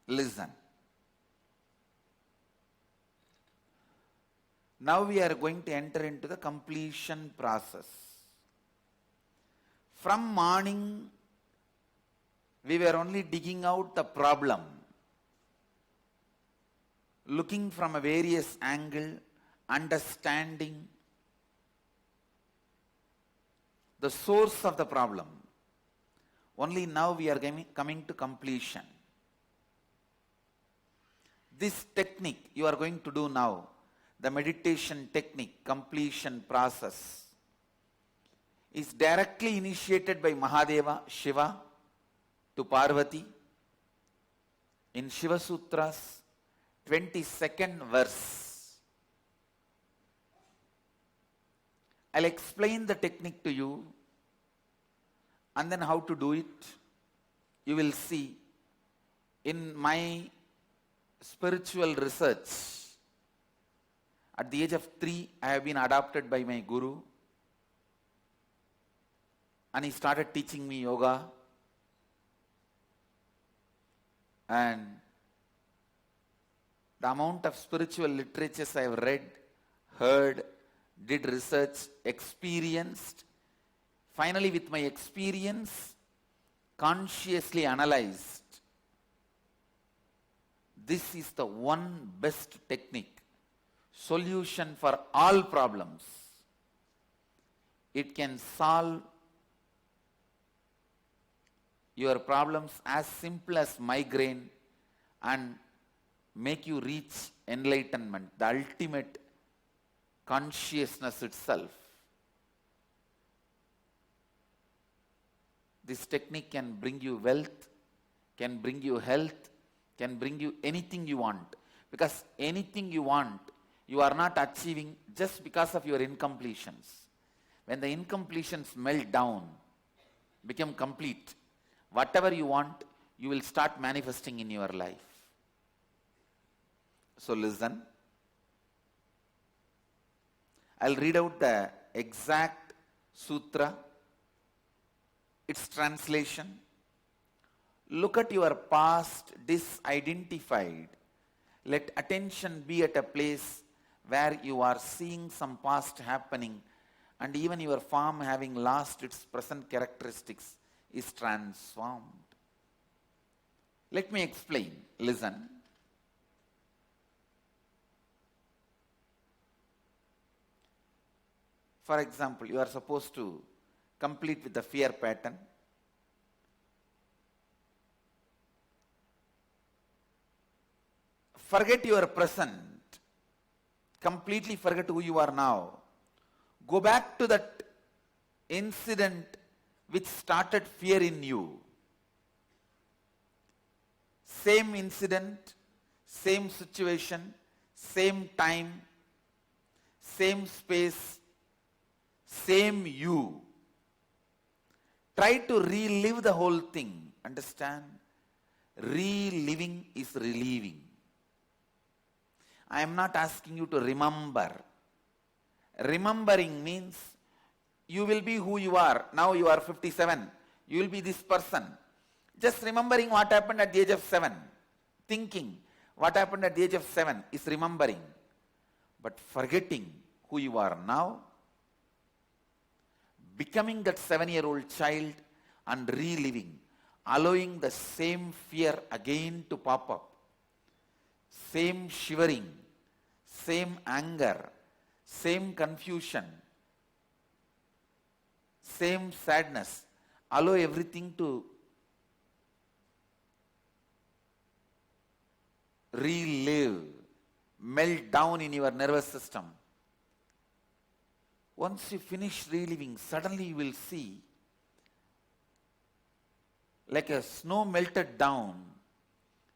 Listen. Now we are going to enter into the completion process. From morning, we were only digging out the problem, looking from a various angle, understanding the source of the problem. Only now we are coming to completion. This technique you are going to do now, the meditation technique, completion process, is directly initiated by Mahadeva, Shiva, to Parvati in Shiva Sutras, 22nd verse. I'll explain the technique to you and then how to do it. You will see in my spiritual research. At the age of 3, I have been adopted by my guru, and he started teaching me yoga. And the amount of spiritual literatures I have read, heard, did research, experienced, finally with my experience, consciously analyzed, this is the one best technique, solution for all problems. It can solve your problems as simple as migraine and make you reach enlightenment, the ultimate consciousness itself. This technique can bring you wealth, can bring you health, can bring you anything you want. Because anything you want, you are not achieving just because of your incompletions. When the incompletions melt down, become complete, whatever you want, you will start manifesting in your life. So listen. I'll read out the exact sutra, its translation. Look at your past disidentified. Let attention be at a place where you are seeing some past happening, and even your form having lost its present characteristics is transformed. Let me explain. Listen. For example, you are supposed to complete with the fear pattern. Forget your present. Completely forget who you are now. Go back to that incident which started fear in you. Same incident, same situation, same time, same space, same you. Try to relive the whole thing. Understand? Reliving is relieving. I am not asking you to remember. Remembering means you will be who you are. Now you are 57. You will be this person. Just remembering what happened at the age of 7. Thinking what happened at the age of 7 is remembering. But forgetting who you are now, becoming that 7-year-old child and reliving, allowing the same fear again to pop up, same shivering, same anger, same confusion, same sadness. Allow everything to relive, melt down in your nervous system. Once you finish reliving, suddenly you will see like a snow melted down.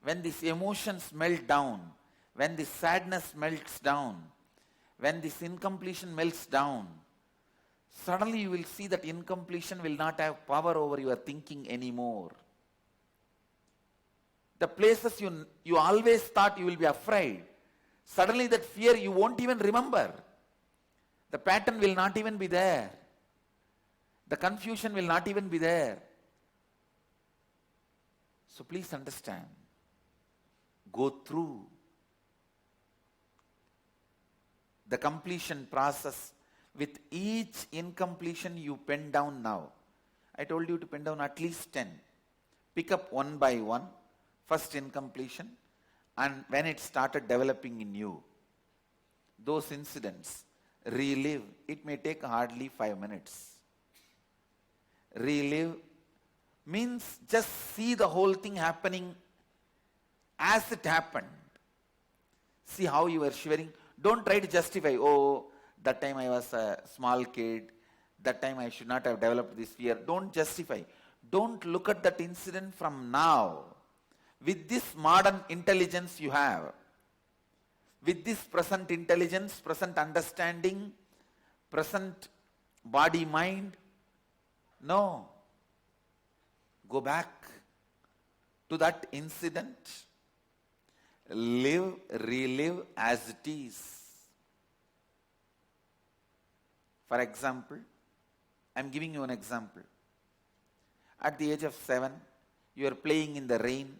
When these emotions melt down, when this sadness melts down, when this incompletion melts down, suddenly you will see that incompletion will not have power over your thinking anymore. The places you always thought you will be afraid, suddenly that fear you won't even remember. The pattern will not even be there. The confusion will not even be there. So please understand, go through the completion process. With each incompletion you pen down now. I told you to pen down at least 10. Pick up one by one, first incompletion, and when it started developing in you, those incidents, relive. It may take hardly 5 minutes. Relive means just see the whole thing happening as it happened. See how you were shivering. Don't try to justify, oh, that time I was a small kid, that time I should not have developed this fear. Don't justify. Don't look at that incident from now. With this modern intelligence you have, with this present intelligence, present understanding, present body, mind, no. Go back to that incident. Live, relive as it is. For example, I am giving you an example. At the age of 7, you are playing in the rain.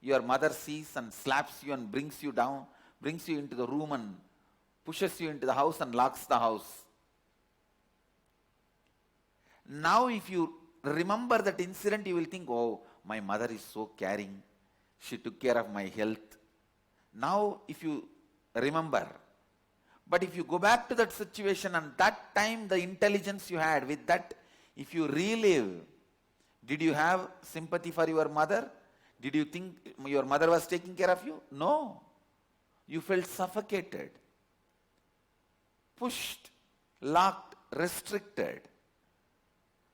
Your mother sees and slaps you and brings you down, brings you into the room and pushes you into the house and locks the house. Now if you remember that incident, you will think, oh, my mother is so caring. She took care of my health. Now if you remember, but if you go back to that situation and that time the intelligence you had with that, if you relive, did you have sympathy for your mother? Did you think your mother was taking care of you? No. You felt suffocated, pushed, locked, restricted.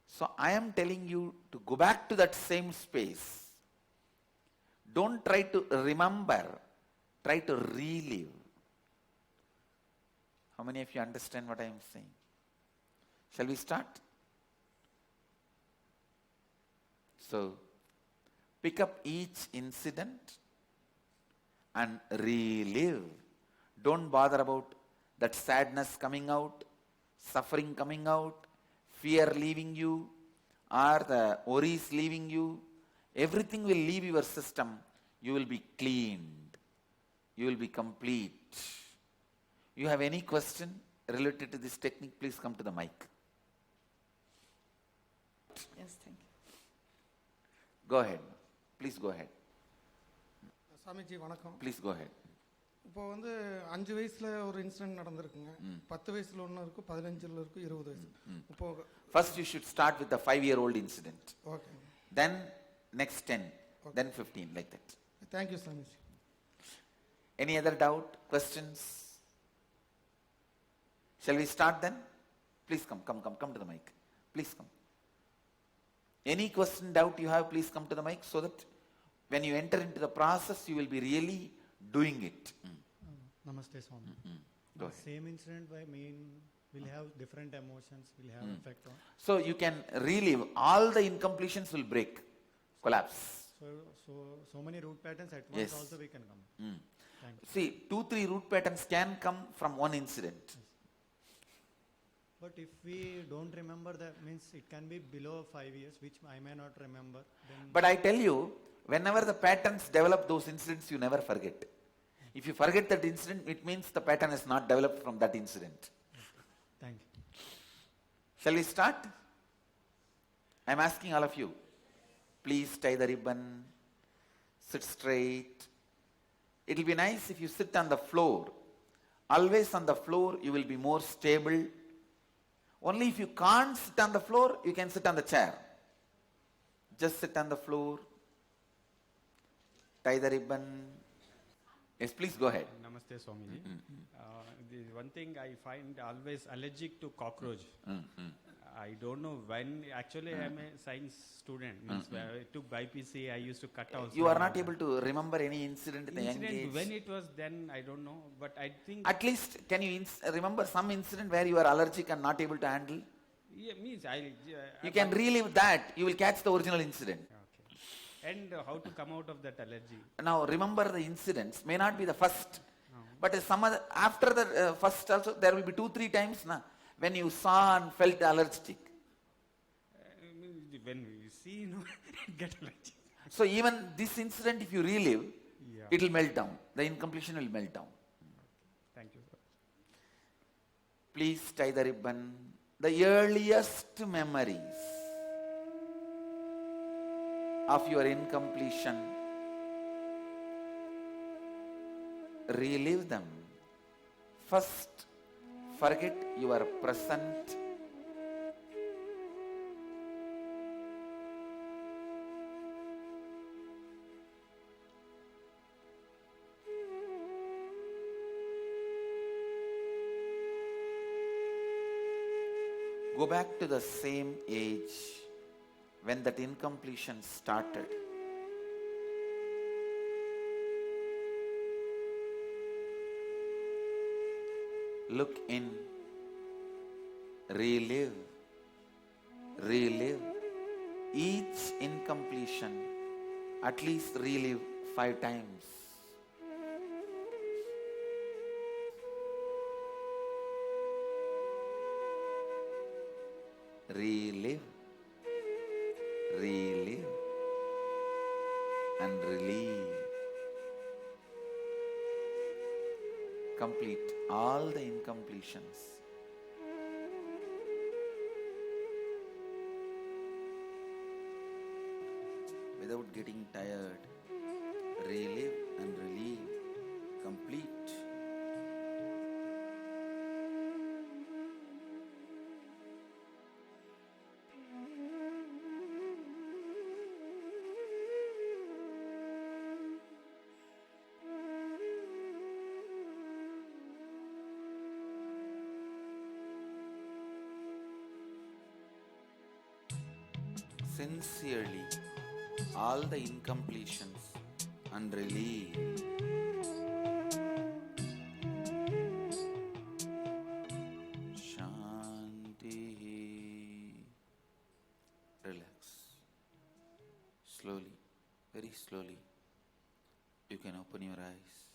So I am telling you to go back to that same space. Don't try to remember, try to relive. How many of you understand what I am saying? Shall we start? So, pick up each incident and relive. Don't bother about that sadness coming out, suffering coming out, fear leaving you, or the worries leaving you. Everything will leave your system. You will be cleaned. You will be complete. You have any question related to this technique, please come to the mic. Yes, thank you. Go ahead. Please go ahead. Swamiji வணக்கம். Please go ahead. இப்போ வந்து 5 வயசுல ஒரு incident நடந்திருக்குங்க. 10 வயசுல ஒன்று இருக்கு, 15ல இருக்கு, 20 வயசு. இப்போ First you should start with the 5-year-old incident. Okay. Then next 10, then 15, like that. Thank you, Swamiji. Any other doubt, questions? Shall we start then? Please come to the mic. Please come. Any question, doubt you have, please come to the mic so that when you enter into the process, you will be really doing it. Namaste, Swami. Go ahead. Same incident will have different emotions, will have effect on. So you can relive. All the incompletions will break, collapse. So many root patterns at once Yes. also we can come. Thank you. See, 2-3 root patterns can come from one incident. But if we don't remember that, means it can be below 5 years, which I may not remember. Then But I tell you, whenever the patterns develop those incidents, you never forget. If you forget that incident, it means the pattern is not developed from that incident. thank you. Shall we start? I am asking all of you. Please tie the ribbon. Sit straight. It will be nice if you sit on the floor. Always on the floor, you will be more stable. Only if you can't sit on the floor, you can sit on the chair. Just sit on the floor. Tie the ribbon. Yes, please go ahead. Namaste, Swamiji. The one thing I find always allergic to cockroach. I don't know when. Actually, I am a science student. Means I took BPC. I used to cut out. You are not able to remember any incident in the young Incident age? when it was then, I don't know. But I think At least, can you remember some incident where you are allergic and not able to handle? yeah, means You can relive that. You will catch the original incident. Okay. And how to come out of that allergy? Now, remember the incidents. May not be the first. But some other, after the first also, there will be 2-3 times when you saw and felt allergic. When we see, get allergy. So even this incident, if you relive, Yeah. It will melt down. The incompletion will melt down. Thank you, sir. Please tie the ribbon. The earliest memories of your incompletion, relive them. First, forget your present. Go back to the same age when that incompletion started. Look in, relive each incompletion, at least relive 5 times. Relive and relieve. Complete all the incompletions. Without getting tired, relive and relieve. Complete. Sincerely, all the incompletions and relieve. Shanti. Relax. Slowly, very slowly, you can open your eyes.